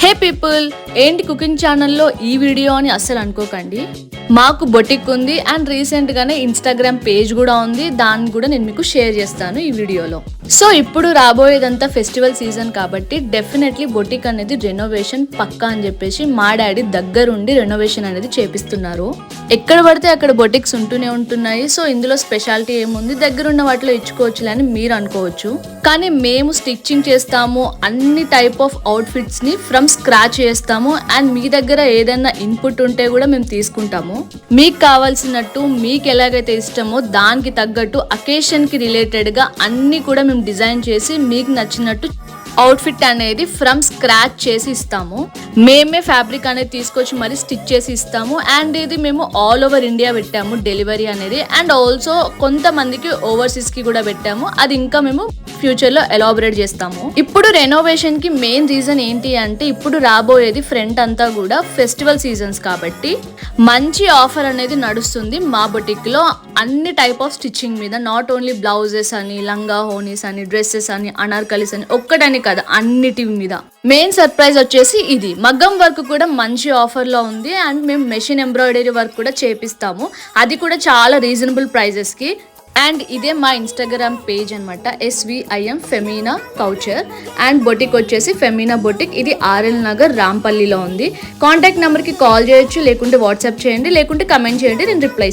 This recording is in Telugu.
హే పీపుల్, ఏంటి కుకింగ్ ఛానల్లో ఈ వీడియో అని అస్సలు అనుకోకండి. మాకు బొటిక్ ఉంది అండ్ రీసెంట్గానే ఇన్స్టాగ్రామ్ పేజ్ కూడా ఉంది. దాన్ని కూడా నేను మీకు షేర్ చేస్తాను ఈ వీడియోలో. సో ఇప్పుడు రాబోయేదంతా ఫెస్టివల్ సీజన్ కాబట్టి డెఫినెట్లీ బొటిక్ అనేది రెనోవేషన్ పక్కా అని చెప్పేసి మా డాడీ దగ్గరుండి రెనోవేషన్ అనేది చేపిస్తున్నారు. ఎక్కడ పడితే అక్కడ బొటిక్స్ ఉంటూనే ఉంటున్నాయి. సో ఇందులో స్పెషాలిటీ ఏముంది, దగ్గరున్న వాటిలో ఇచ్చుకోవచ్చులే అని మీరు అనుకోవచ్చు. కానీ మేము స్టిచ్చింగ్ చేస్తాము, అన్ని టైప్ ఆఫ్ అవుట్ఫిట్స్ ని ఫ్రమ్ స్క్రాచ్ చేస్తాము అండ్ మీ దగ్గర ఏదైనా ఇన్పుట్ ఉంటే కూడా మేము తీసుకుంటాము. మీకు కావాల్సినట్టు మీకు ఎలాగైతే ఇష్టమో దానికి తగ్గట్టు అకేషన్ కి రిలేటెడ్ గా అన్ని కూడా మేము డిజైన్ చేసి మీకు నచ్చినట్టు అవుట్ఫిట్ అనేది ఫ్రమ్ స్క్రాచ్ చేసి ఇస్తాము. మేమే ఫ్యాబ్రిక్ అనేది తీసుకొచ్చి మరి స్టిచ్ చేసి ఇస్తాము. అండ్ ఇది మేము ఆల్ ఓవర్ ఇండియా పెట్టాము డెలివరీ అనేది. అండ్ ఆల్సో కొంతమందికి ఓవర్సీస్ కి కూడా పెట్టాము. అది ఇంకా మేము ఫ్యూచర్ లో ఎలాబరేట్ చేస్తాము. ఇప్పుడు రెనోవేషన్ కి మెయిన్ రీజన్ ఏంటి అంటే, ఇప్పుడు రాబోయేది ఫ్రంట్ అంతా కూడా ఫెస్టివల్ సీజన్స్ కాబట్టి మంచి ఆఫర్ అనేది నడుస్తుంది మా బొటిక్ లో. అన్ని టైప్ ఆఫ్ స్టిచ్చింగ్ మీద, నాట్ ఓన్లీ బ్లౌజెస్ అని, లంగా హోనీస్ అని, డ్రెస్సెస్ అని, అనార్కలీస్ అని, ఒక్కటని కదా అన్నిటి మీద. మెయిన్ సర్ప్రైజ్ వచ్చేసి ఇది, మగ్గం వర్క్ కూడా మంచి ఆఫర్ లో ఉంది. అండ్ మేము మెషిన్ ఎంబ్రాయిడరీ వర్క్ కూడా చేపిస్తాము, అది కూడా చాలా రీజనబుల్ ప్రైజెస్ కి. అండ్ ఇదే మా ఇన్స్టాగ్రామ్ పేజ్ అనమాట, SVIM Femina couture. And boutique వచ్చేసి ఫెమినా బొటిక్. ఇది RL నగర్ రాంపల్లిలో ఉంది. కాంటాక్ట్ నెంబర్కి కాల్ చేయొచ్చు, లేకుంటే వాట్సాప్ చేయండి, లేకుంటే కమెంట్ చేయండి, నేను రిప్లై ఇస్తాను.